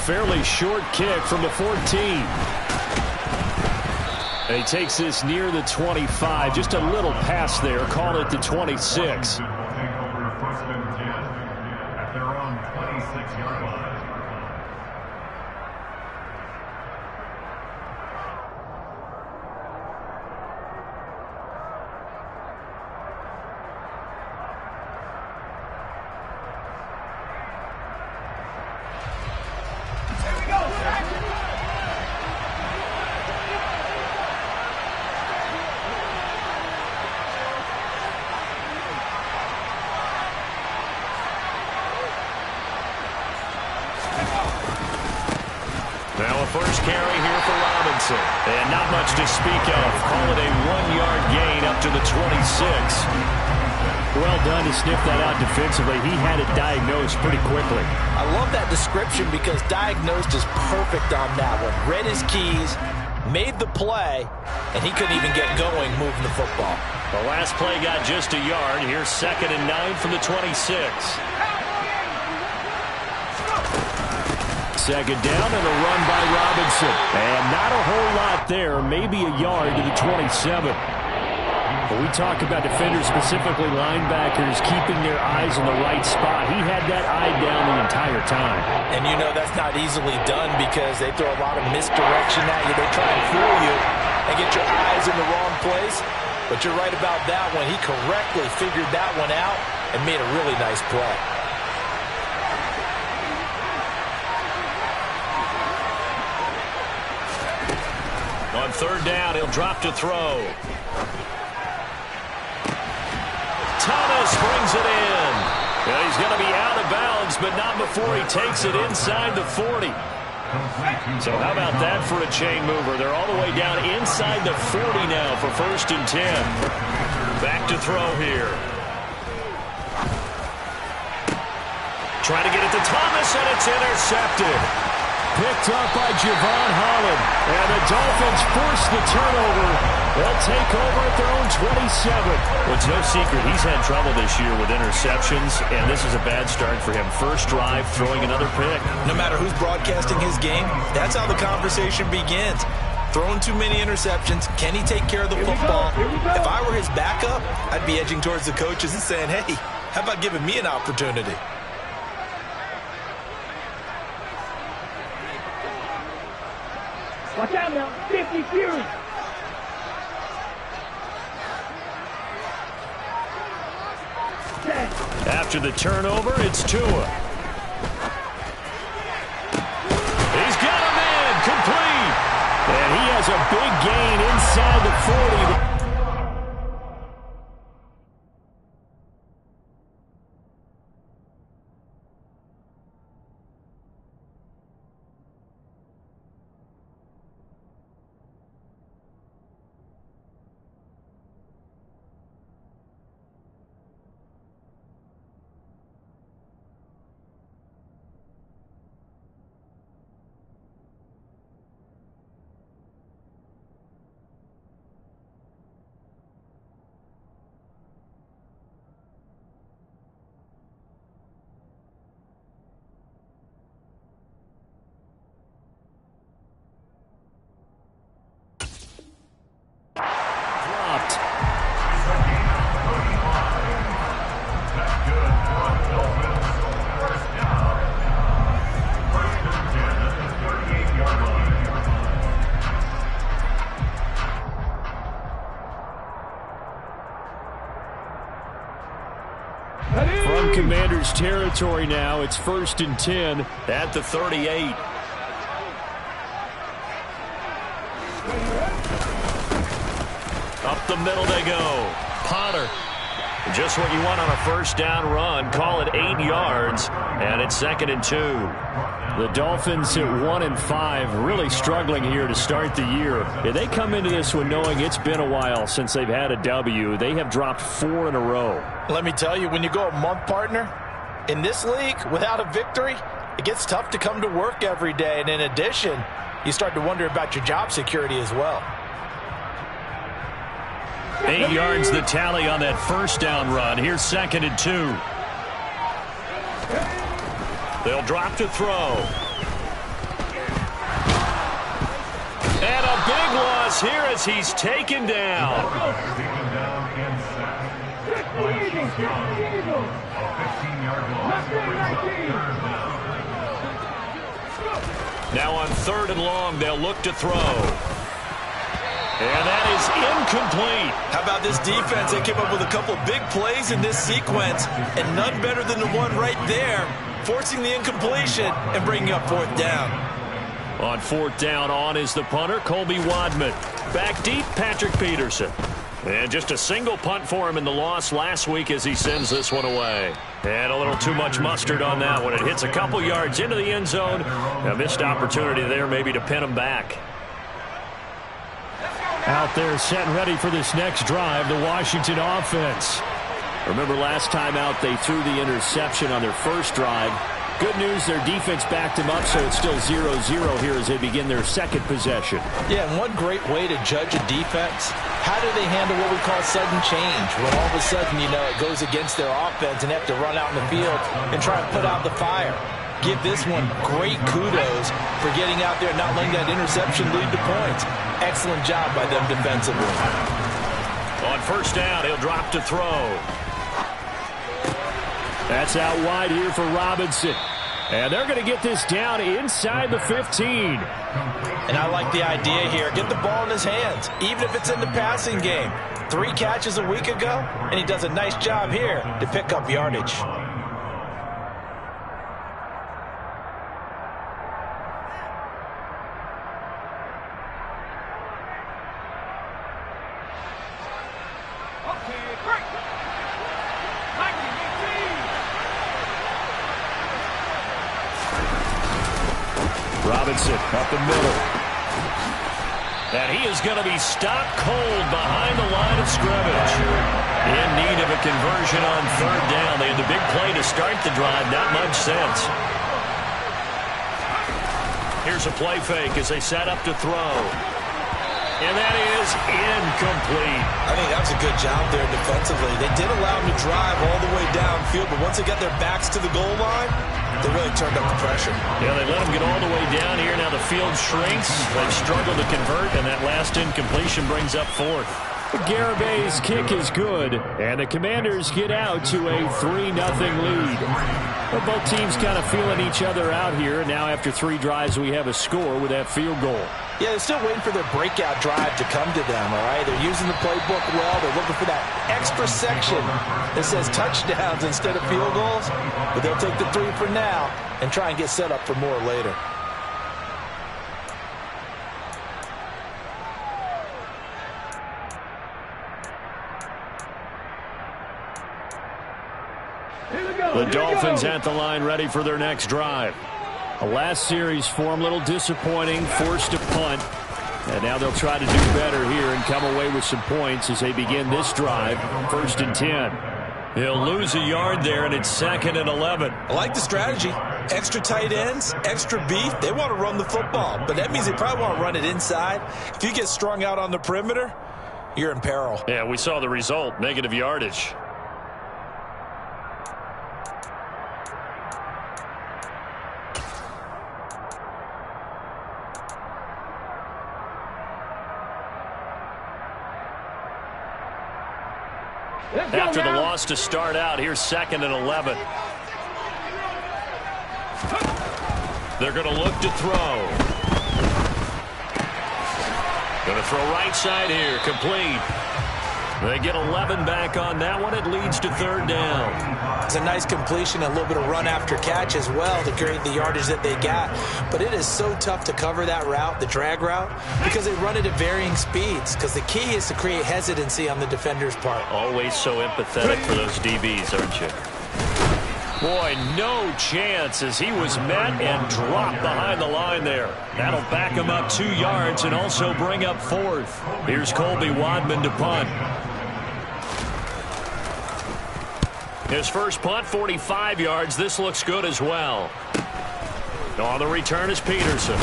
fairly short kick from the 14. And he takes this near the 25. Just a little pass there. Call it the 26. Now a first carry here for Robinson. And not much to speak of. Call it a 1-yard gain up to the 26. Well done to sniff that out defensively. He had it diagnosed pretty quickly. I love that description because diagnosed is perfect on that one. Read his keys, made the play, and he couldn't even get going moving the football. The last play got just a yard. Here's 2nd and 9 from the 26. Second down and a run by Robinson. And not a whole lot there. Maybe a yard to the 27. But we talk about defenders, specifically linebackers, keeping their eyes in the right spot. He had that eye down the entire time. And you know that's not easily done because they throw a lot of misdirection at you. They try and fool you and get your eyes in the wrong place. But you're right about that one. He correctly figured that one out and made a really nice play. On 3rd down, he'll drop to throw. Thomas brings it in. And he's going to be out of bounds, but not before he takes it inside the 40. So how about that for a chain mover? They're all the way down inside the 40 now for 1st and 10. Back to throw here. Trying to get it to Thomas, and it's intercepted. Picked up by Javon Holland. And the Dolphins force the turnover. They'll take over at their own 27. Well, it's no secret he's had trouble this year with interceptions, and this is a bad start for him. First drive, throwing another pick. No matter who's broadcasting his game, that's how the conversation begins. Throwing too many interceptions. Can he take care of the football? If I were his backup, I'd be edging towards the coaches and saying, hey, how about giving me an opportunity? Watch out now, 50 Fury. After the turnover, it's Tua. He's got him in, complete. And he has a big gain inside the 40. From Commander's territory now, it's 1st and 10 at the 38. Up the middle they go. Potter. Just what you want on a first down run. Call it 8 yards, and it's 2nd and 2. The Dolphins at 1-5, really struggling here to start the year. They come into this one knowing it's been a while since they've had a W. They have dropped 4 in a row. Let me tell you, when you go a month, partner, in this league, without a victory, it gets tough to come to work every day. And in addition, you start to wonder about your job security as well. 8 yards the tally on that first down run. Here's 2nd and 2. They'll drop to throw. miss here as he's taken down. Now on 3rd and long, they'll look to throw. And that is incomplete. How about this defense? They came up with a couple big plays in this sequence, and none better than the one right there, forcing the incompletion and bringing up 4th down. On 4th down, on is the punter, Colby Wadman. Back deep, Patrick Peterson. And just a single punt for him in the loss last week as he sends this one away. And a little too much mustard on that one. It hits a couple yards into the end zone. A missed opportunity there maybe to pin him back. Out there set and ready for this next drive, the Washington offense. Remember last time out they threw the interception on their first drive. Good news, their defense backed them up, so it's still 0-0 here as they begin their second possession. Yeah, and one great way to judge a defense, how do they handle what we call sudden change? When all of a sudden, you know, it goes against their offense and they have to run out in the field and try and put out the fire. Give this one great kudos for getting out there and not letting that interception lead to points. Excellent job by them defensively. On 1st down, he'll drop to throw. That's out wide here for Robinson. And they're going to get this down inside the 15. And I like the idea here. Get the ball in his hands, even if it's in the passing game. 3 catches a week ago, and he does a nice job here to pick up yardage. Robinson up the middle. And he is going to be stopped cold behind the line of scrimmage. In need of a conversion on 3rd down. They had the big play to start the drive. Not much sense. Here's a play fake as they set up to throw. And that is incomplete. I think that was a good job there defensively. They did allow him to drive all the way downfield, but once they got their backs to the goal line, they really turned up the pressure. Yeah, they let him get all the way down here. Now the field shrinks. They struggle to convert, and that last incompletion brings up 4th. Garabay's kick is good, and the Commanders get out to a 3-0 lead. But both teams kind of feeling each other out here, and now after 3 drives we have a score with that field goal. Yeah, they're still waiting for their breakout drive to come to them, all right? They're using the playbook well. They're looking for that extra section that says touchdowns instead of field goals. But they'll take the 3 for now and try and get set up for more later. The Dolphins at the line ready for their next drive. The last series for them, a little disappointing, forced to punt. And now they'll try to do better here and come away with some points as they begin this drive, 1st and 10. He'll lose a yard there, and it's 2nd and 11. I like the strategy. Extra tight ends, extra beef. They want to run the football, but that means they probably want to run it inside. If you get strung out on the perimeter, you're in peril. Yeah, we saw the result, negative yardage. After the loss to start out, here's 2nd and 11. They're going to look to throw. Going to throw right side here, complete. They get 11 back on that one. It leads to 3rd down. It's a nice completion, a little bit of run after catch as well to create the yardage that they got. But it is so tough to cover that route, the drag route, because they run it at varying speeds. Because the key is to create hesitancy on the defender's part. Always so empathetic for those DBs, aren't you? Boy, no chance as he was met and dropped behind the line there. That'll back him up 2 yards and also bring up 4th. Here's Colby Wadman to punt. His first punt, 45 yards. This looks good as well. On the return is Peterson.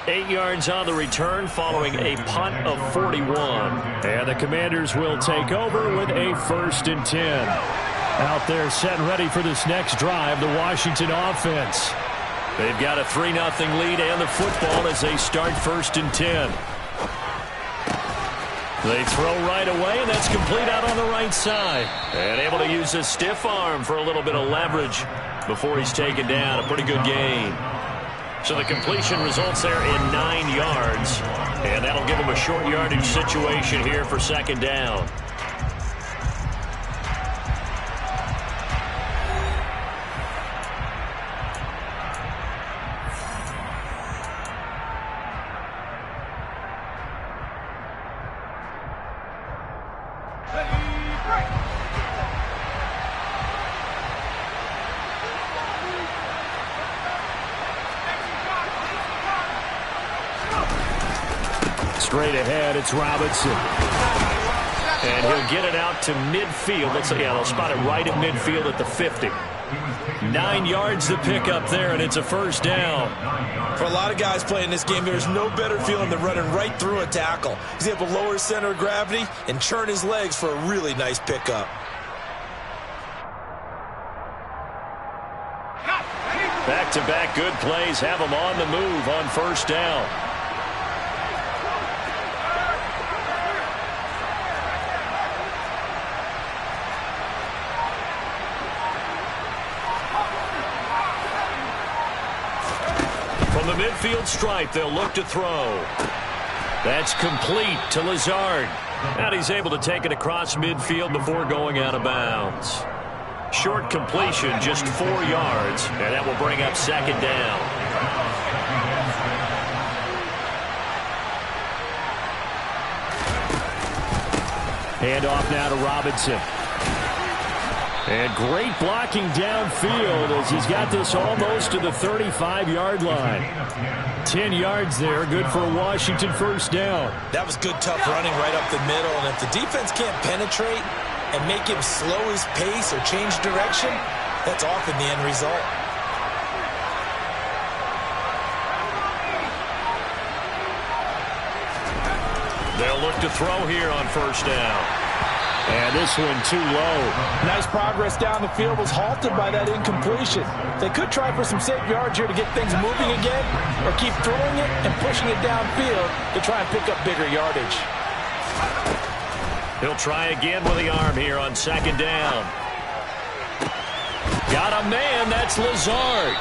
8 yards on the return following a punt of 41. And the Commanders will take over with a 1st and 10. Out there set and ready for this next drive, the Washington offense. They've got a 3-0 lead and the football as they start 1st and 10. They throw right away, and that's complete out on the right side. And able to use his stiff arm for a little bit of leverage before he's taken down. A pretty good gain. So the completion results there in 9 yards. And that'll give him a short yardage situation here for second down. Straight ahead, it's Robinson. And he'll get it out to midfield. They'll spot it right at midfield at the 50. 9 yards to pick up there, and it's a first down. For a lot of guys playing this game, there's no better feeling than running right through a tackle. He's able to lower his center of gravity and churn his legs for a really nice pickup. Back-to-back good plays have him on the move on first down. From the midfield stripe, they'll look to throw. That's complete to Lazard. And he's able to take it across midfield before going out of bounds. Short completion, just 4 yards, and that will bring up second down. Hand off now to Robinson. And great blocking downfield as he's got this almost to the 35-yard line. 10 yards there, good for a Washington first down. That was good, tough running right up the middle. And if the defense can't penetrate and make him slow his pace or change direction, that's often the end result. They'll look to throw here on first down. And this one too low. Nice progress down the field was halted by that incompletion. They could try for some safe yards here to get things moving again, or keep throwing it and pushing it downfield to try and pick up bigger yardage. He'll try again with the arm here on second down. Got a man, that's Lazard.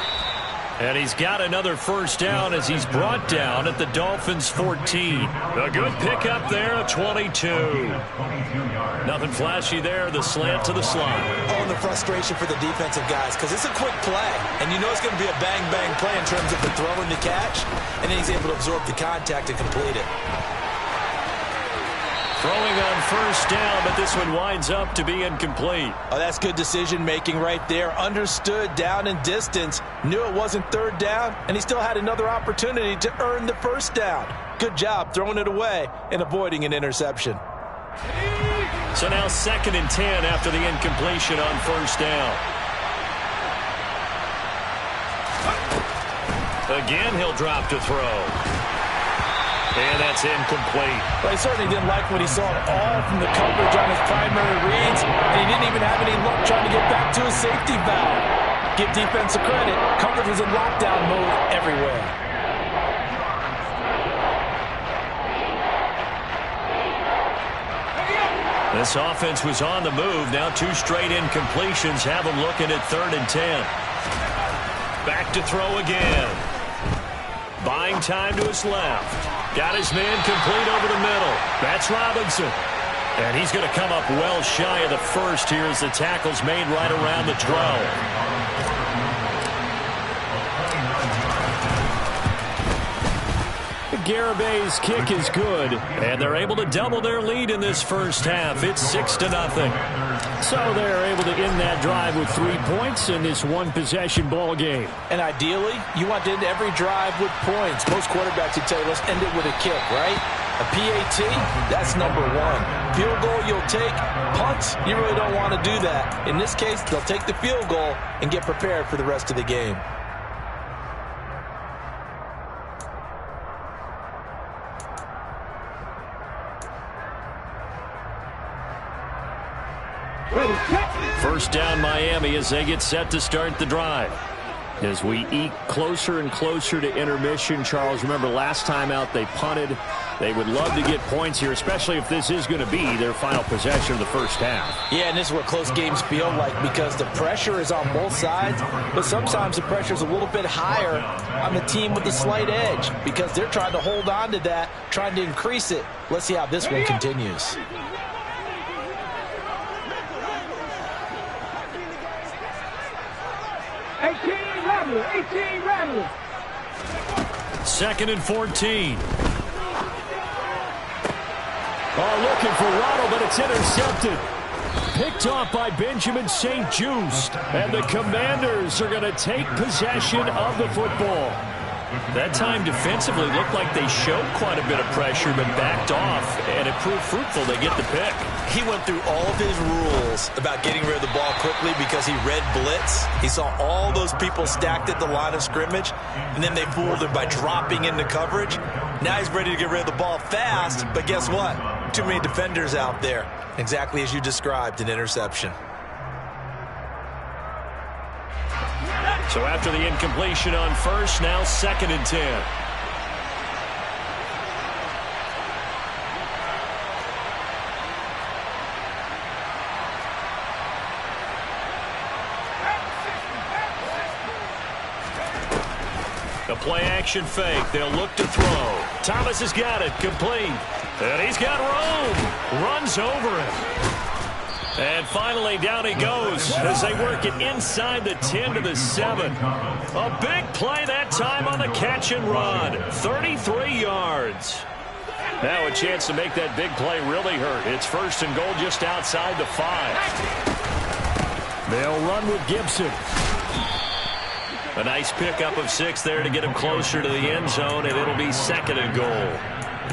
And he's got another first down as he's brought down at the Dolphins' 14. A good pickup there, a 22. Nothing flashy there, the slant to the slot. Oh, and the frustration for the defensive guys, because it's a quick play. And you know it's going to be a bang-bang play in terms of the throw and the catch. And then he's able to absorb the contact and complete it. Throwing on first down, but this one winds up to be incomplete. Oh, that's good decision-making right there. Understood down and distance. Knew it wasn't third down, and he still had another opportunity to earn the first down. Good job throwing it away and avoiding an interception. So now 2nd and 10 after the incompletion on first down. Again, he'll drop to throw. And that's incomplete. Well, he certainly didn't like what he saw at all from the coverage on his primary reads, and he didn't even have any luck trying to get back to his safety valve. Give defense a credit. Coverage was in lockdown mode everywhere. This offense was on the move. Now 2 straight incompletions have him looking at 3rd and 10. Back to throw again. Buying time to his left. Got his man complete over the middle. That's Robinson. And he's going to come up well shy of the first here as the tackle's made right around the 12. Garabay's kick is good. And they're able to double their lead in this first half. It's 6-0. So they're able to end that drive with 3 points in this one-possession ball game. And ideally, you want to end every drive with points. Most quarterbacks would tell you, let's end it with a kick, right? A PAT, that's number 1. Field goal you'll take. Punts, you really don't want to do that. In this case, they'll take the field goal and get prepared for the rest of the game. First down Miami as they get set to start the drive. As we eke closer and closer to intermission, Charles, remember last time out they punted. They would love to get points here, especially if this is going to be their final possession of the first half. Yeah, and this is what close games feel like because the pressure is on both sides, but sometimes the pressure is a little bit higher on the team with the slight edge because they're trying to hold on to that, trying to increase it. Let's see how this one continues. Second and 14. Oh, looking for Waddle, but it's intercepted. Picked off by Benjamin St-Juste. And the Commanders are going to take possession of the football. That time defensively looked like they showed quite a bit of pressure but backed off, and it proved fruitful. They get the pick. He went through all of his rules about getting rid of the ball quickly because he read blitz. He saw all those people stacked at the line of scrimmage, and then they fooled him by dropping into coverage. Now he's ready to get rid of the ball fast, but guess what? Too many defenders out there. Exactly as you described, an interception. So after the incompletion on first, now second and 10. The play action fake. They'll look to throw. Thomas has got it. Complete. And he's got room. Runs over it. And finally, down he goes as they work it inside the 10 to the 7. A big play that time on the catch and run. 33 yards. Now a chance to make that big play really hurt. It's first and goal just outside the 5. They'll run with Gibson. A nice pickup of 6 there to get him closer to the end zone, and it'll be second and goal.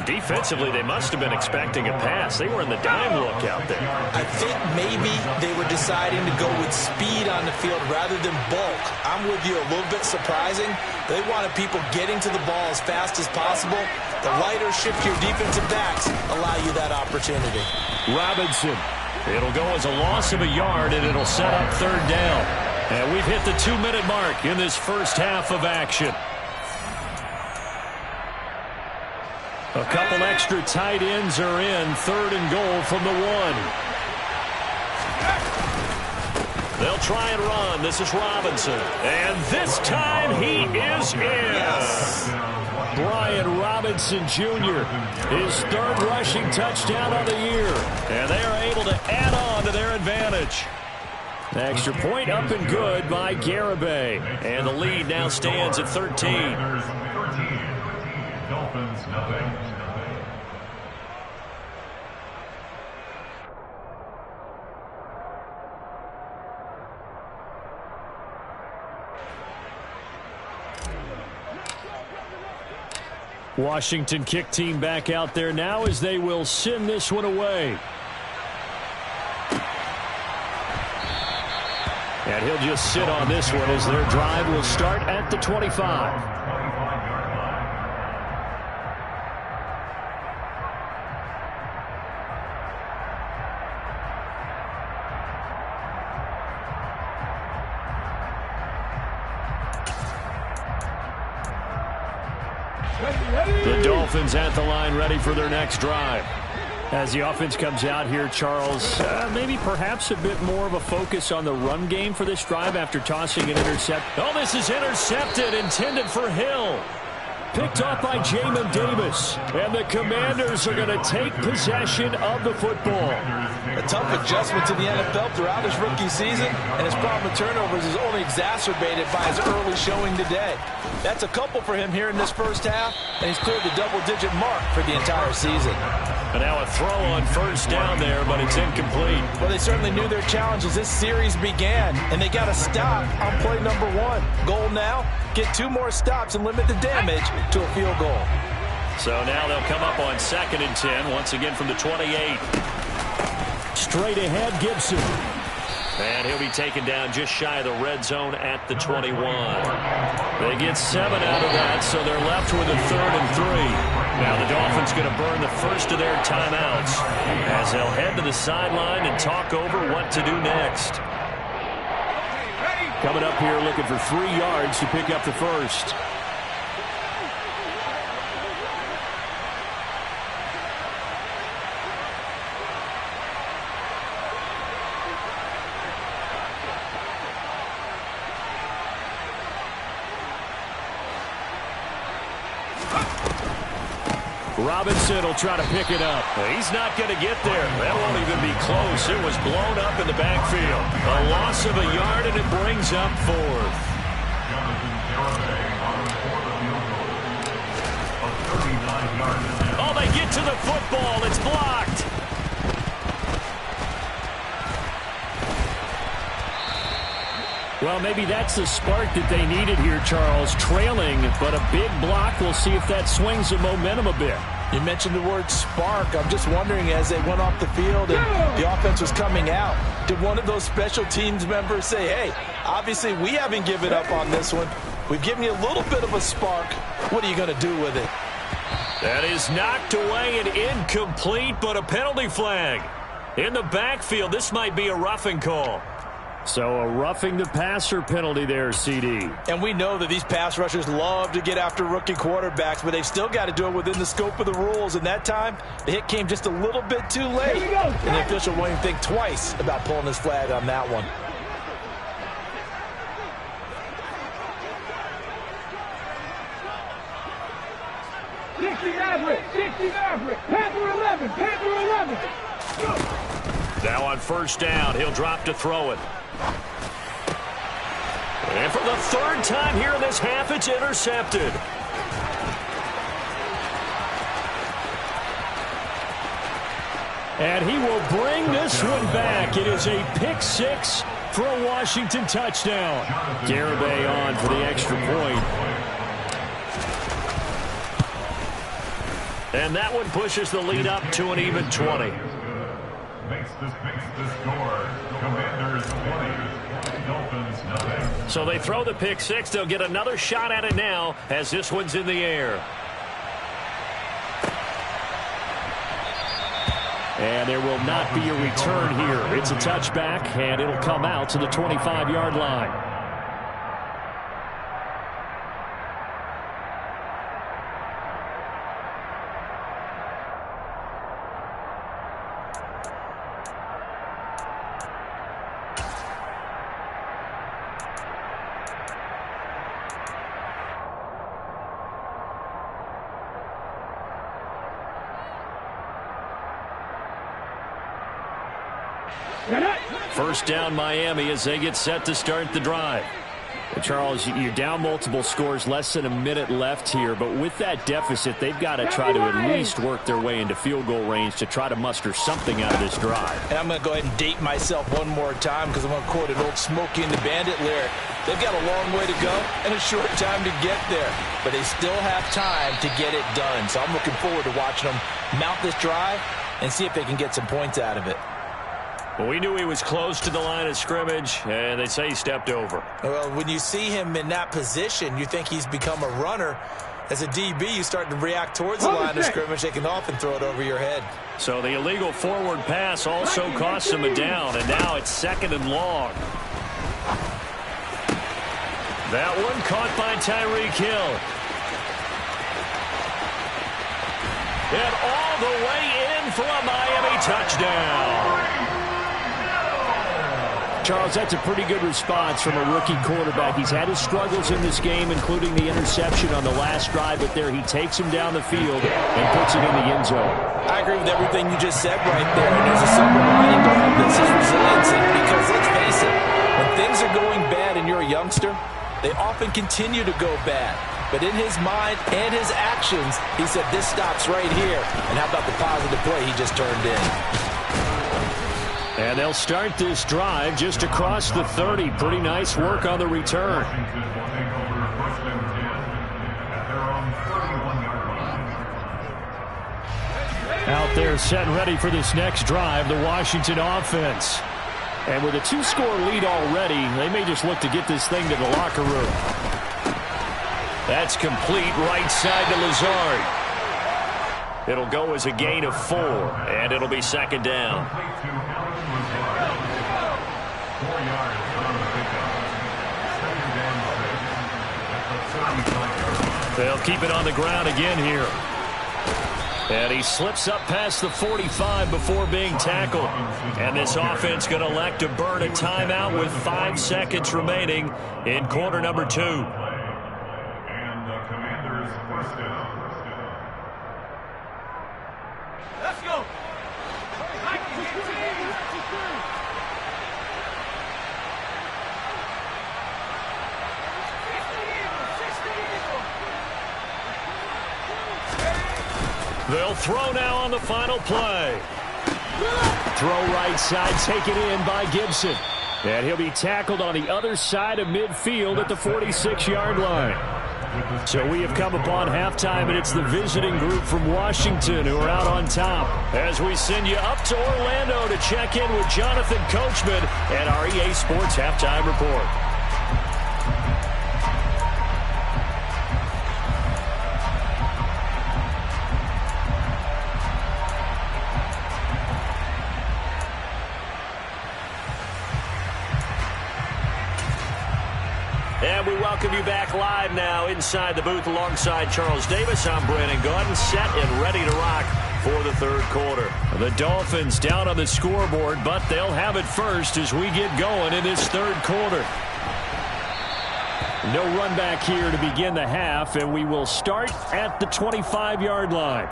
Defensively, they must have been expecting a pass. They were in the dime look out there. I think maybe they were deciding to go with speed on the field rather than bulk. I'm with you, a little bit surprising. They wanted people getting to the ball as fast as possible. The lighter shift your defensive backs allow you that opportunity. Robinson. It'll go as a loss of a yard, and it'll set up third down. And we've hit the 2-minute mark in this first half of action. A couple extra tight ends are in. Third and goal from the 1. They'll try and run. This is Robinson. And this time he is in. Yes. Brian Robinson Jr. His third rushing touchdown of the year. And they are able to add on to their advantage. Extra point up and good by Garibay. And the lead now stands at 13. Dolphins, nothing. Washington kick team back out there now as they will send this one away. And he'll just sit on this one as their drive will start at the 25. The Dolphins at the line ready for their next drive. As the offense comes out here, Charles, maybe perhaps a bit more of a focus on the run game for this drive after tossing an intercept. Oh, this is intercepted, intended for Hill. Picked off by Jamin Davis. And the Commanders are going to take possession of the football. A tough adjustment to the NFL throughout his rookie season, and his problem with turnovers is only exacerbated by his early showing today. That's a couple for him here in this first half, and he's cleared the double-digit mark for the entire season. And now a throw on first down there, but it's incomplete. Well, they certainly knew their challenge as this series began, and they got to stop on play number 1. Goal now, get 2 more stops and limit the damage to a field goal. So now they'll come up on second and 10, once again from the 28. Straight ahead, Gibson. And he'll be taken down just shy of the red zone at the 21. They get 7 out of that, so they're left with a third and 3. Now the Dolphins going to burn the first of their timeouts as they'll head to the sideline and talk over what to do next. Coming up here looking for 3 yards to pick up the first. Robinson will try to pick it up. He's not going to get there. That won't even be close. It was blown up in the backfield. A loss of a yard, and it brings up fourth. Oh, they get to the football. It's blocked. Well, maybe that's the spark that they needed here, Charles. Trailing, but a big block. We'll see if that swings the momentum a bit. You mentioned the word spark. I'm just wondering, as they went off the field and the offense was coming out, did one of those special teams members say, hey, obviously we haven't given up on this one. We've given you a little bit of a spark. What are you going to do with it? That is knocked away and incomplete, but a penalty flag. In the backfield, this might be a roughing call. So a roughing the passer penalty there, CD. And we know that these pass rushers love to get after rookie quarterbacks, but they've still got to do it within the scope of the rules. And that time, the hit came just a little bit too late. And the official won't even think twice about pulling his flag on that one. Panther 11, Panther 11. Now on first down, he'll drop to throw it. And for the third time here in this half, it's intercepted. And he will bring this one back. It is a pick six for a Washington touchdown. Garibay on for the extra point. And that one pushes the lead up to an even 20. Makes the score. Commanders 20. Dolphins nothing. So they throw the pick six. They'll get another shot at it now as this one's in the air. And there will not be a return here. It's a touchback, and it'll come out to the 25-yard line. First down Miami as they get set to start the drive. Charles, you're down multiple scores, less than a minute left here, but with that deficit, they've got to try to at least work their way into field goal range to try to muster something out of this drive. And I'm going to go ahead and date myself one more time because I'm going to quote an old Smokey and the Bandit lyric. They've got a long way to go and a short time to get there, but they still have time to get it done. So I'm looking forward to watching them mount this drive and see if they can get some points out of it. Well, we knew he was close to the line of scrimmage, and they say he stepped over. Well, when you see him in that position, you think he's become a runner. As a DB, you start to react towards the line of scrimmage. They can often throw it over your head. So the illegal forward pass also costs him a down, and now it's second and long. That one caught by Tyreek Hill. And all the way in for a Miami touchdown. Charles, that's a pretty good response from a rookie quarterback. He's had his struggles in this game, including the interception on the last drive, but there he takes him down the field and puts it in the end zone. I agree with everything you just said right there. And there's a silver lining to all this, his resiliency. Because let's face it, when things are going bad and you're a youngster, they often continue to go bad. But in his mind and his actions, he said, this stops right here. And how about the positive play he just turned in? And they'll start this drive just across the 30. Pretty nice work on the return. Out there set and ready for this next drive, the Washington offense. And with a two-score lead already, they may just look to get this thing to the locker room. That's complete right side to Lazard. It'll go as a gain of 4, and it'll be second down. They'll keep it on the ground again here. And he slips up past the 45 before being tackled. And this offense going to elect to burn a timeout with 5 seconds remaining in quarter number 2. And on the Commanders' first down. Let's go. They'll throw now on the final play. Throw right side, taken in by Gibson. And he'll be tackled on the other side of midfield at the 46-yard line. So we have come upon halftime, and it's the visiting group from Washington who are out on top. As we send you up to Orlando to check in with Jonathan Coachman and our EA Sports Halftime Report. And we welcome you back live now inside the booth alongside Charles Davis. I'm Brandon Gaudin, set and ready to rock for the third quarter. The Dolphins down on the scoreboard, but they'll have it first as we get going in this third quarter. No run back here to begin the half, and we will start at the 25-yard line.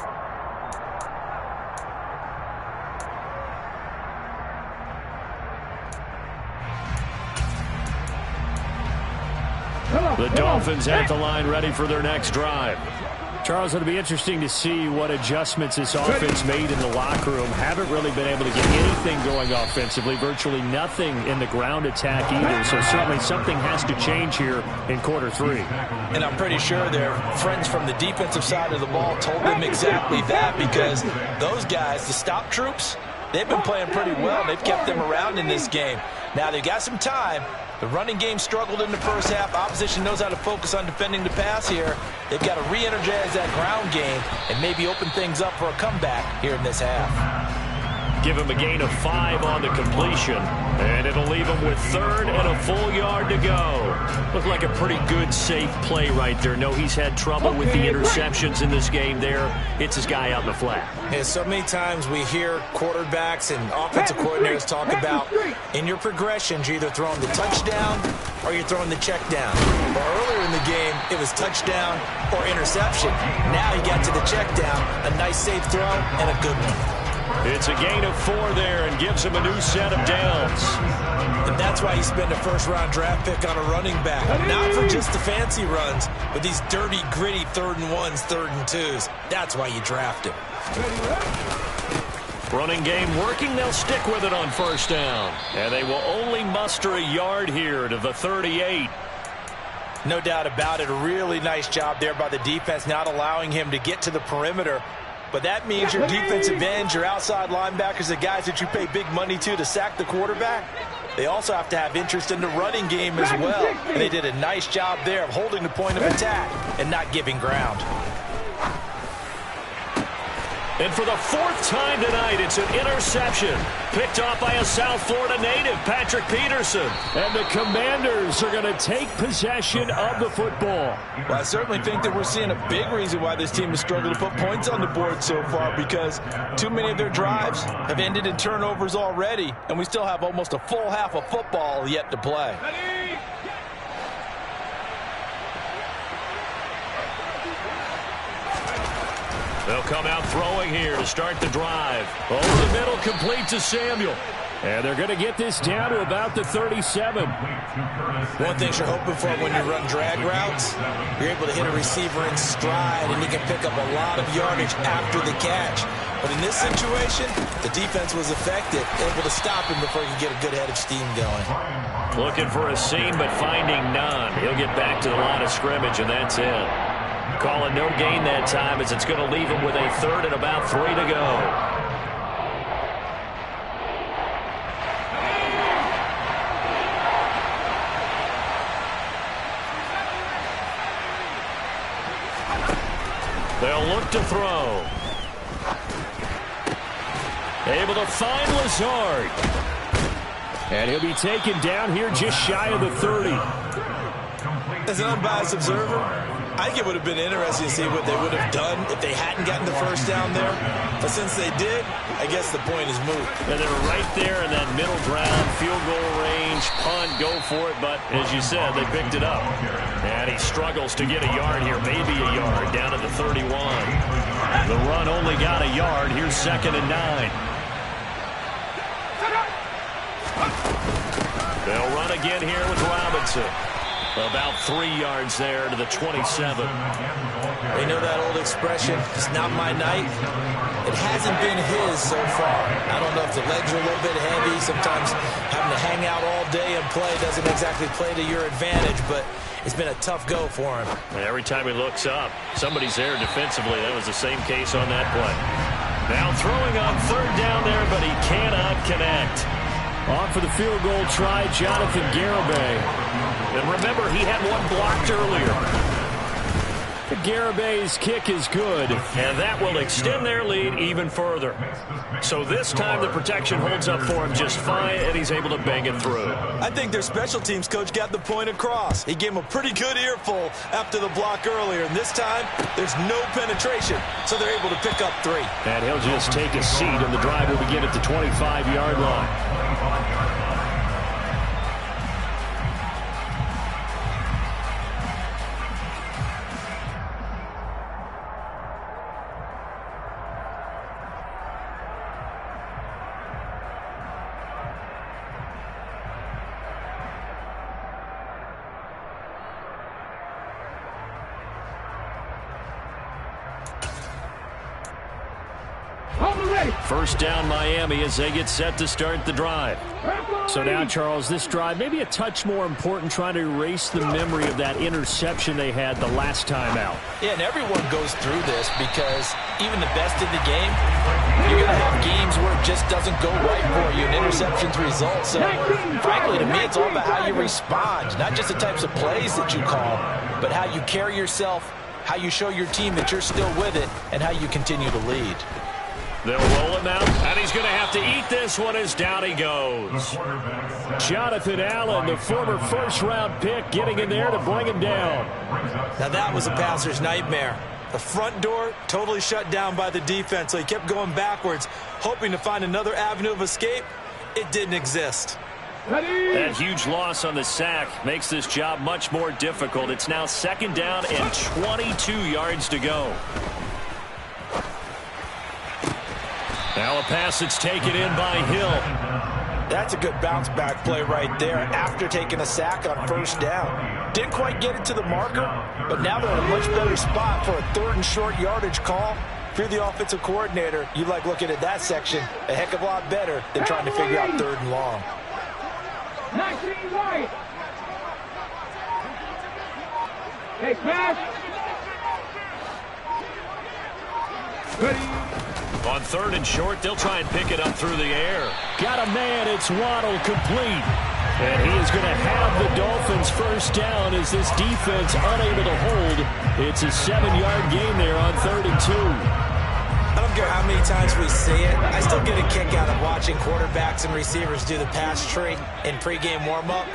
The Dolphins at the line ready for their next drive. Charles, it'll be interesting to see what adjustments this offense made in the locker room. Haven't really been able to get anything going offensively, virtually nothing in the ground attack either. So certainly something has to change here in quarter three. And I'm pretty sure their friends from the defensive side of the ball told them exactly that, because those guys, the stop troops, they've been playing pretty well. They've kept them around in this game. Now they've got some time. The running game struggled in the first half. Opposition knows how to focus on defending the pass here. They've got to re-energize that ground game and maybe open things up for a comeback here in this half. Give him a gain of 5 on the completion, and it'll leave him with third and a full yard to go. Looked like a pretty good, safe play right there. No, he's had trouble with the interceptions in this game there. Hits his guy out in the flat. Yeah, so many times we hear quarterbacks and offensive coordinators talk about in your progressions, you're either throwing the touchdown or you're throwing the check down. Well, earlier in the game, it was touchdown or interception. Now he got to the check down, a nice safe throw, and a good one. It's a gain of 4 there and gives him a new set of downs. And that's why you spend a first-round draft pick on a running back. Not for just the fancy runs, but these dirty, gritty 3rd and 1s, 3rd and 2s. That's why you draft him. Running game working. They'll stick with it on first down. And they will only muster a yard here to the 38. No doubt about it. A really nice job there by the defense, not allowing him to get to the perimeter. But that means your defensive ends, your outside linebackers, the guys that you pay big money to sack the quarterback, they also have to have interest in the running game as well. And they did a nice job there of holding the point of attack and not giving ground. And for the 4th time tonight, it's an interception. Picked off by a South Florida native, Patrick Peterson. And the Commanders are going to take possession of the football. Well, I certainly think that we're seeing a big reason why this team has struggled to put points on the board so far, because too many of their drives have ended in turnovers already, and we still have almost a full half of football yet to play. They'll come out throwing here to start the drive. Over the middle, complete to Samuel. And they're going to get this down to about the 37. One thing you're hoping for when you run drag routes, you're able to hit a receiver in stride, and you can pick up a lot of yardage after the catch. But in this situation, the defense was effective, able to stop him before he could get a good head of steam going. Looking for a seam, but finding none. He'll get back to the line of scrimmage, and that's it. Calling no gain that time, as it's going to leave him with a 3rd and about 3 to go. They'll look to throw. Able to find Lazard. And he'll be taken down here just shy of the 30. As an unbiased observer, I think it would have been interesting to see what they would have done if they hadn't gotten the first down there. But since they did, I guess the point is moot. And they were right there in that middle ground, field goal range, punt, go for it. But as you said, they picked it up. And he struggles to get a yard here, maybe a yard, down to the 31. The run only got a yard. Here's 2nd and 9. They'll run again here with Robinson. About 3 yards there to the 27. You know that old expression, it's not my night? It hasn't been his so far. I don't know if the legs are a little bit heavy. Sometimes having to hang out all day and play doesn't exactly play to your advantage, but it's been a tough go for him. Every time he looks up, somebody's there defensively. That was the same case on that play. Now throwing on 3rd down there, but he cannot connect. On for the field goal try, Jonathan Garibay. And remember, he had one blocked earlier. Garibay's kick is good. And that will extend their lead even further. So this time the protection holds up for him just fine, and he's able to bang it through. I think their special teams coach got the point across. He gave him a pretty good earful after the block earlier. And this time, there's no penetration, so they're able to pick up 3. And he'll just take a seat, and the drive will begin at the 25-yard line. First down, Miami, as they get set to start the drive. So now, Charles, this drive maybe a touch more important, trying to erase the memory of that interception they had the last time out. Yeah, and everyone goes through this because even the best in the game, you're going to have games where it just doesn't go right for you, and interceptions result. So, frankly, to me, it's all about how you respond, not just the types of plays that you call, but how you carry yourself, how you show your team that you're still with it, and how you continue to lead. They'll roll him out, and he's going to have to eat this one as down he goes. Jonathan Allen, the former first-round pick, getting in there to bring him down. Now that was a passer's nightmare. The front door totally shut down by the defense, so he kept going backwards, hoping to find another avenue of escape. It didn't exist. That huge loss on the sack makes this job much more difficult. It's now 2nd down and 22 yards to go. Now a pass that's taken in by Hill. That's a good bounce-back play right there after taking a sack on 1st down. Didn't quite get it to the marker, but now they're in a much better spot for a 3rd and short yardage call. If you're the offensive coordinator, you like looking at that section a heck of a lot better than trying to figure out 3rd and long. 19 right. Hey, cash. On 3rd and short, they'll try and pick it up through the air. Got a man, it's Waddle, complete. And he is going to have the Dolphins' first down as this defense unable to hold. It's a 7-yard gain there on 3rd and 2. I don't care how many times we see it. I still get a kick out of watching quarterbacks and receivers do the pass tree in pregame warm-up.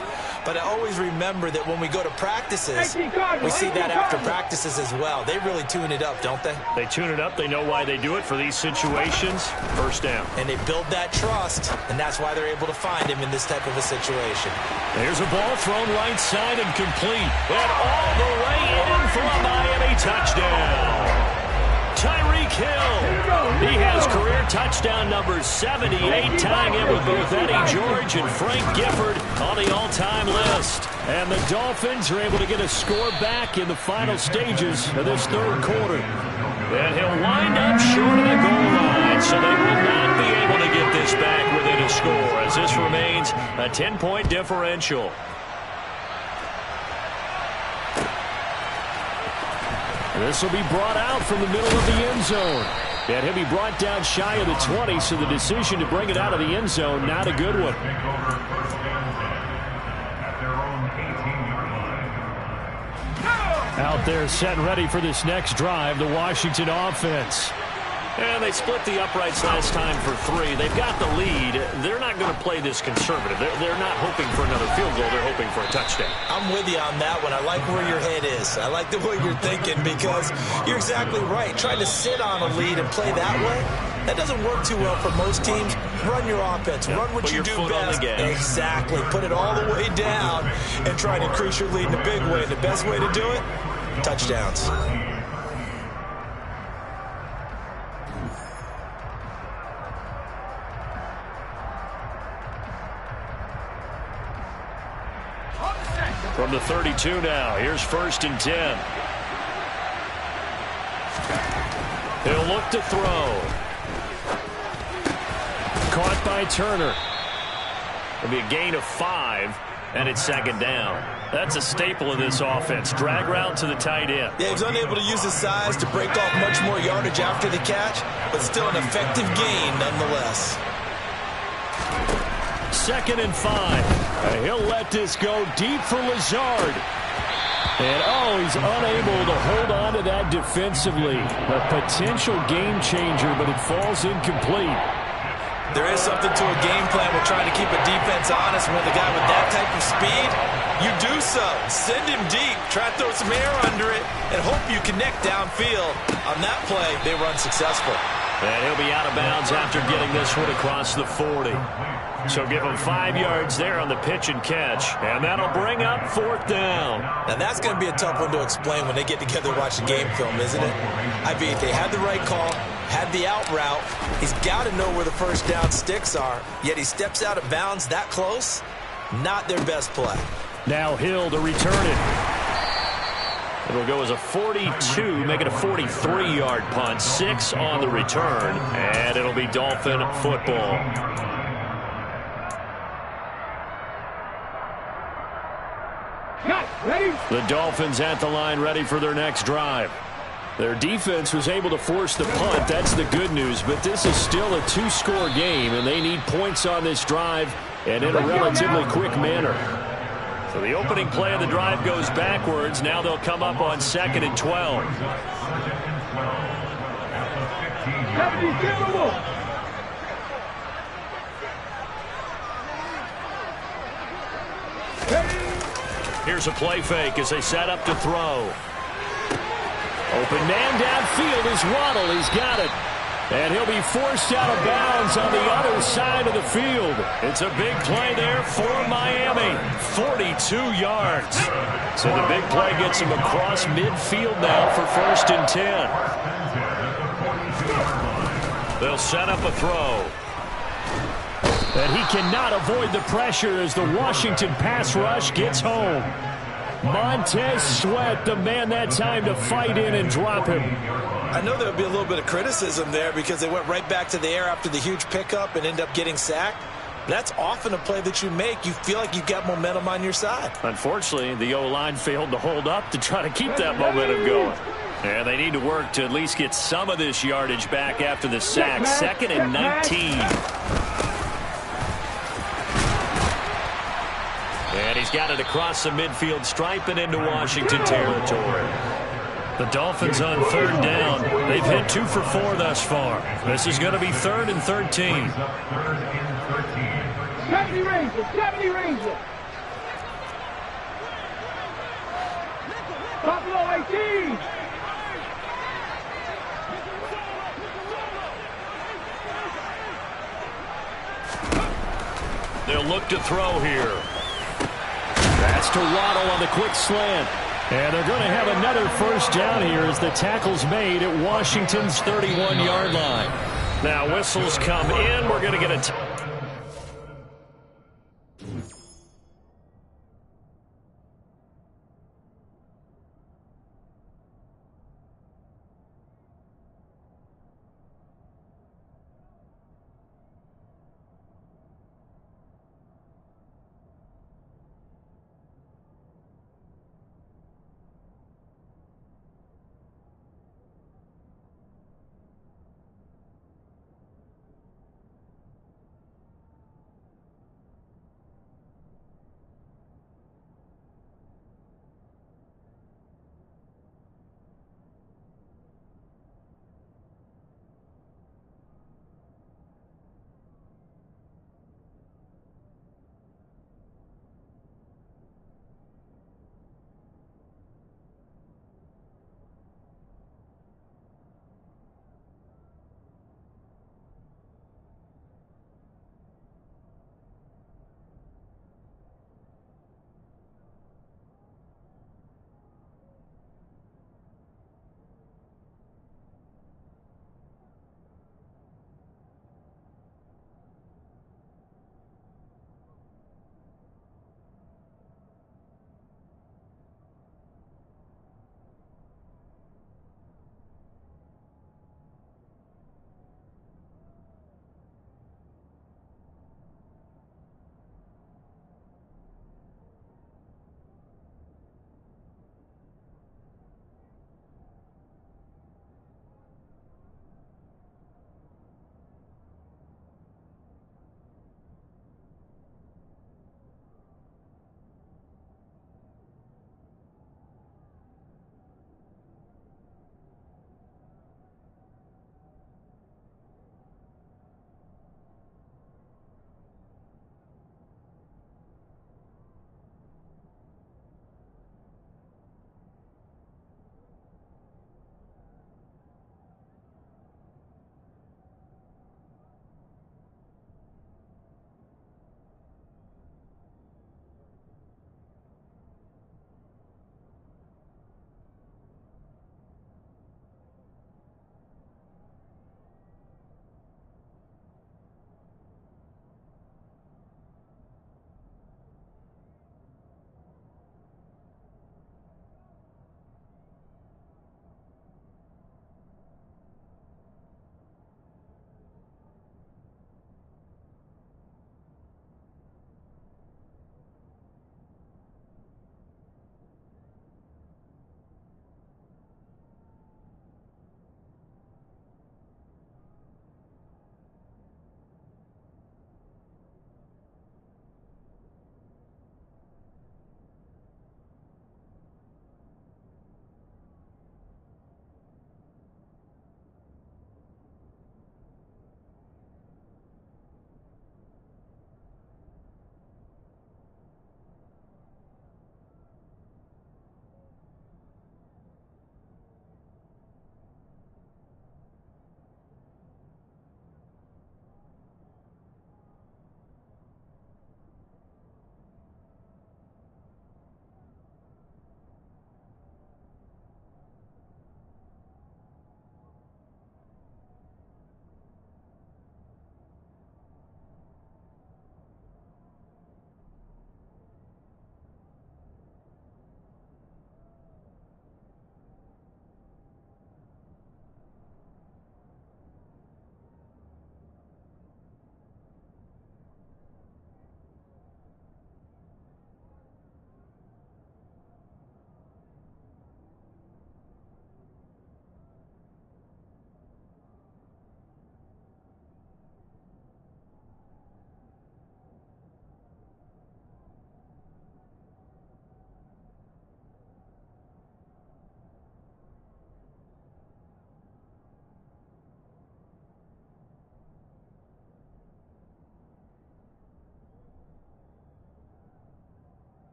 But I always remember that when we go to practices, we see that after practices as well. They really tune it up, don't they? They tune it up. They know why they do it for these situations. First down. And they build that trust, and that's why they're able to find him in this type of a situation. There's a ball thrown right side and complete. And all the way in for a Miami touchdown. Tyreek Hill. He has career touchdown number 78, tying in with both Eddie George and Frank Gifford on the all-time list. And the Dolphins are able to get a score back in the final stages of this 3rd quarter. And he'll wind up short of the goal line, so they will not be able to get this back within a score, as this remains a 10-point differential. This will be brought out from the middle of the end zone. And he'll be brought down shy of the 20, so the decision to bring it out of the end zone, not a good one. Out there set and ready for this next drive, the Washington offense. And they split the uprights last time for 3. They've got the lead. They're not going to play this conservative. They're not hoping for another field goal. They're hoping for a touchdown. I'm with you on that one. I like where your head is. I like the way you're thinking because you're exactly right. Trying to sit on a lead and play that way, that doesn't work too well for most teams. Run your offense. Run what you do best. Exactly. Put it all the way down and try to increase your lead in a big way. The best way to do it, touchdowns. From the 32 now, here's 1st and 10. He'll look to throw. Caught by Turner. It'll be a gain of 5, and it's 2nd down. That's a staple of this offense. Drag route to the tight end. Yeah, he was unable to use his size to break off much more yardage after the catch, but still an effective gain nonetheless. 2nd and 5. He'll let this go deep for Lazard. And, he's unable to hold on to that defensively. A potential game changer, but it falls incomplete. There is something to a game plan with trying to keep a defense honest. With a guy with that type of speed, you do so. Send him deep. Try to throw some air under it and hope you connect downfield. On that play, they were unsuccessful. And he'll be out of bounds after getting this one across the 40. So give him 5 yards there on the pitch and catch. And that'll bring up 4th down. Now that's going to be a tough one to explain when they get together and watch the game film, isn't it? I mean, they had the right call, had the out route. He's got to know where the first down sticks are. Yet he steps out of bounds that close. Not their best play. Now Hill to return it. It'll go as a 42, make it a 43-yard punt. 6 on the return, and it'll be Dolphin football. The Dolphins at the line ready for their next drive. Their defense was able to force the punt. That's the good news, but this is still a 2-score game, and they need points on this drive and in a relatively quick manner. So the opening play of the drive goes backwards. Now they'll come up on 2nd and 12. Here's a play fake as they set up to throw. Open man downfield is Waddle. He's got it. And he'll be forced out of bounds on the other side of the field. It's a big play there for Miami. 42 yards. So the big play gets him across midfield now for 1st and 10. They'll set up a throw. And he cannot avoid the pressure as the Washington pass rush gets home. Montez Sweat, the man that time to fight in and drop him. I know there would be a little bit of criticism there because they went right back to the air after the huge pickup and end up getting sacked. That's often a play that you make. You feel like you've got momentum on your side. Unfortunately, the O-line failed to hold up to try to keep that momentum going. And they need to work to at least get some of this yardage back after the sack. 2nd and 19. And he's got it across the midfield stripe and into Washington territory. The Dolphins on 3rd down. They've hit 2 for 4 thus far. This is going to be 3rd and 13. 70 Rangers, 70 Rangers. Buffalo 18. They'll look to throw here. That's to Waddle on the quick slant. And they're going to have another 1st down here as the tackle's made at Washington's 31-yard line. Now whistles come in. We're going to get a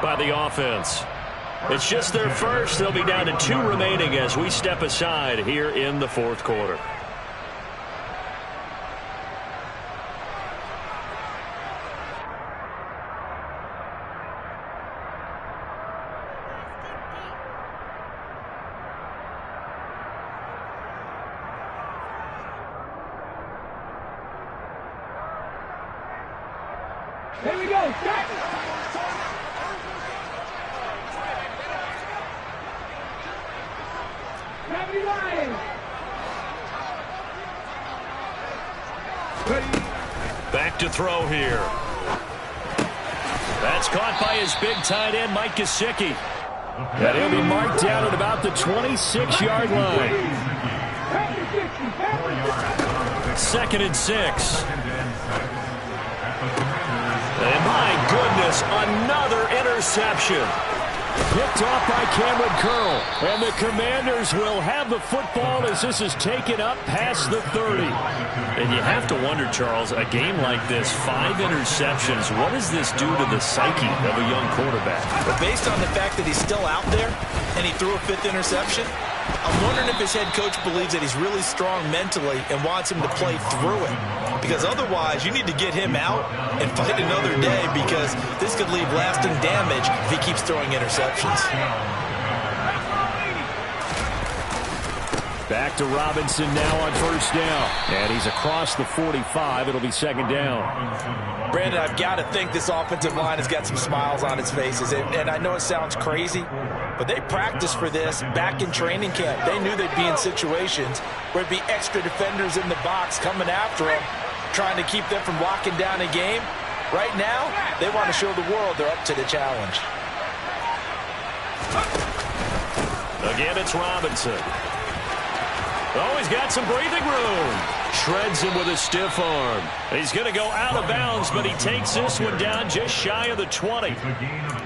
by the offense. It's just their first. They'll be down to 2 remaining as we step aside here in the fourth quarter. Here we go. Start. Gravity line. Back to throw here. That's caught by his big tight end, Mike Gesicki. And he'll be marked down at about the 26-yard line. 2nd and 6. And my goodness, another interception. Picked off by Cameron Curl. And the Commanders will have the football as this is taken up past the 30. And you have to wonder, Charles, a game like this, 5 interceptions, what does this do to the psyche of a young quarterback? But based on the fact that he's still out there and he threw a 5th interception, I'm wondering if his head coach believes that he's really strong mentally and wants him to play through it. Because otherwise, you need to get him out and fight another day, because this could leave lasting damage if he keeps throwing interceptions. Back to Robinson now on first down. And he's across the 45. It'll be 2nd down. Brandon, I've got to think this offensive line has got some smiles on its faces. And I know it sounds crazy, but they practiced for this back in training camp. They knew they'd be in situations where it'd be extra defenders in the box coming after them, trying to keep them from locking down a game. Right now, they want to show the world they're up to the challenge. Again, it's Robinson. Oh, he's got some breathing room. Shreds him with a stiff arm. He's going to go out of bounds, but he takes this one down just shy of the 20.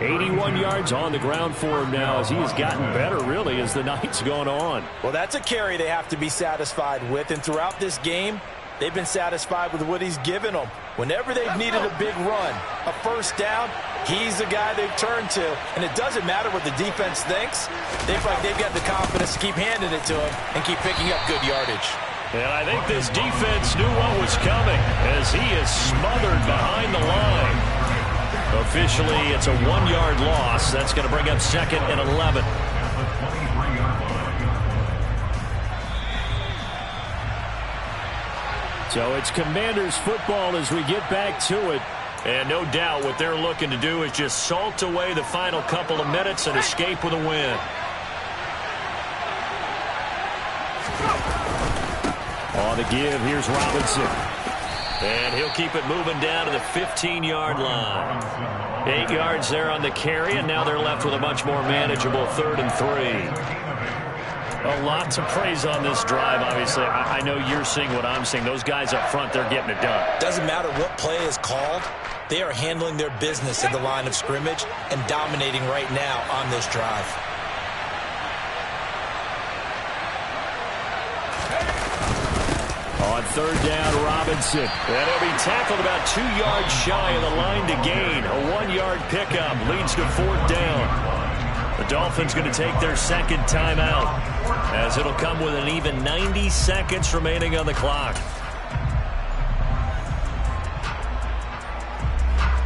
81 yards on the ground for him now as he has gotten better, really, as the night's gone on. Well, that's a carry they have to be satisfied with, and throughout this game, they've been satisfied with what he's given them. Whenever they've needed a big run, a first down, he's the guy they've turned to. And it doesn't matter what the defense thinks. They feel like they've got the confidence to keep handing it to him and keep picking up good yardage. And I think this defense knew what was coming as he is smothered behind the line. Officially, it's a 1-yard loss. That's going to bring up 2nd and 11. So it's Commanders football as we get back to it. And no doubt what they're looking to do is just salt away the final couple of minutes and escape with a win. On the give, here's Robinson. And he'll keep it moving down to the 15-yard line. 8 yards there on the carry, and now they're left with a much more manageable 3rd and 3. A lot to praise on this drive, obviously. I know you're seeing what I'm seeing. Those guys up front, they're getting it done. Doesn't matter what play is called. They are handling their business at the line of scrimmage and dominating right now on this drive. On 3rd down, Robinson. And he'll be tackled about 2 yards shy of the line to gain. A 1-yard pickup leads to 4th down. The Dolphins going to take their 2nd timeout, as it'll come with an even 90 seconds remaining on the clock.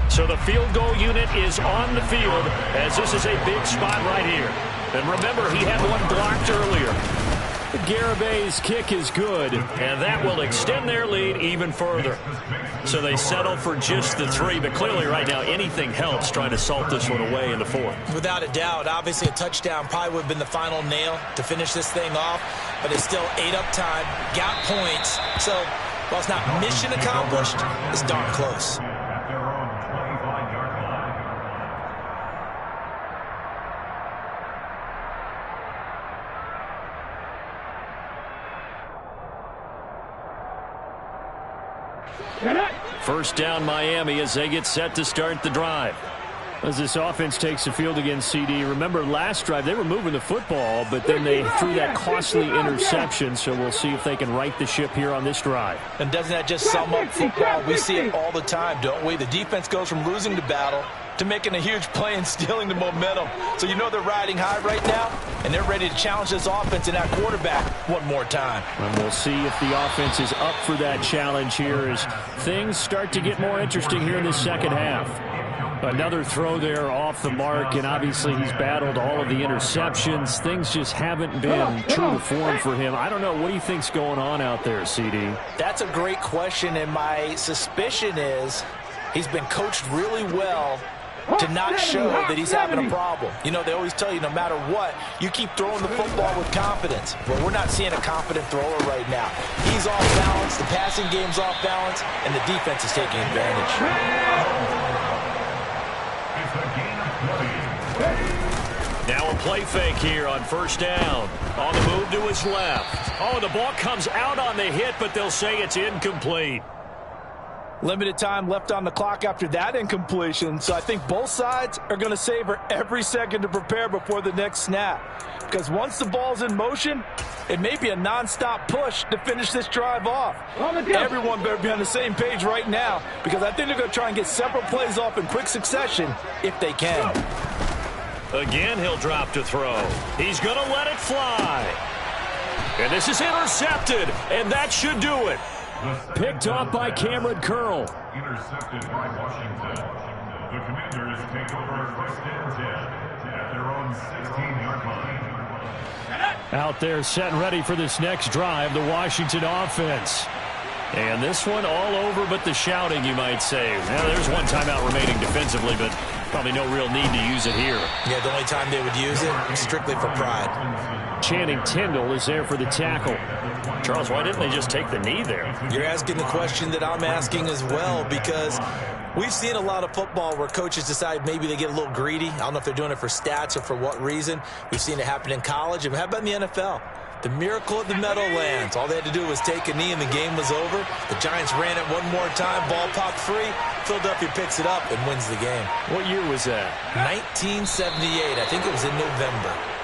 So the field goal unit is on the field, as this is a big spot right here. And remember, he had one blocked earlier. Garabay's kick is good, and that will extend their lead even further. So they settle for just the 3, but clearly right now anything helps trying to salt this one away in the 4th. Without a doubt, obviously a touchdown probably would have been the final nail to finish this thing off, but it's still ate up time, got points. So while it's not mission accomplished, it's darn close. First down Miami as they get set to start the drive. As this offense takes the field against CD, remember last drive they were moving the football, but then they threw that costly interception, so we'll see if they can right the ship here on this drive. And doesn't that just sum up football? We see it all the time, don't we? The defense goes from losing the battle to making a huge play and stealing the momentum. So you know they're riding high right now, and they're ready to challenge this offense and that quarterback one more time. And we'll see if the offense is up for that challenge here as things start to get more interesting here in the second half. Another throw there off the mark, and obviously he's battled all of the interceptions. Things just haven't been true to form for him. I don't know. What do you think's going on out there, CD? That's a great question, and my suspicion is he's been coached really well to not show that he's having a problem. You know, they always tell you no matter what, you keep throwing the football with confidence. Well, we're not seeing a confident thrower right now. He's off balance, the passing game's off balance, and the defense is taking advantage. Now a play fake here on first down. On the move to his left. Oh, the ball comes out on the hit, but they'll say it's incomplete. Limited time left on the clock after that incompletion, so I think both sides are going to savor every second to prepare before the next snap. Because once the ball's in motion, it may be a nonstop push to finish this drive off. Everyone better be on the same page right now, because I think they're going to try and get several plays off in quick succession if they can. Again, he'll drop to throw. He's going to let it fly. And this is intercepted, and that should do it. Picked off by Cameron Curl. Intercepted by Washington. The Commanders take over first and 10 at their own 16-yard line. Out there set and ready for this next drive, the Washington offense. And this one all over but the shouting, you might say. Now, there's one timeout remaining defensively, but probably no real need to use it here. Yeah, the only time they would use it, strictly for pride. Channing Tindall is there for the tackle. Charles, why didn't they just take the knee there? You're asking the question that I'm asking as well, because we've seen a lot of football where coaches decide maybe they get a little greedy. I don't know if they're doing it for stats or for what reason. We've seen it happen in college. And how about in the NFL? The miracle of the Meadowlands. All they had to do was take a knee and the game was over. The Giants ran it one more time. Ball popped free. Philadelphia picks it up and wins the game. What year was that? 1978. I think it was in November.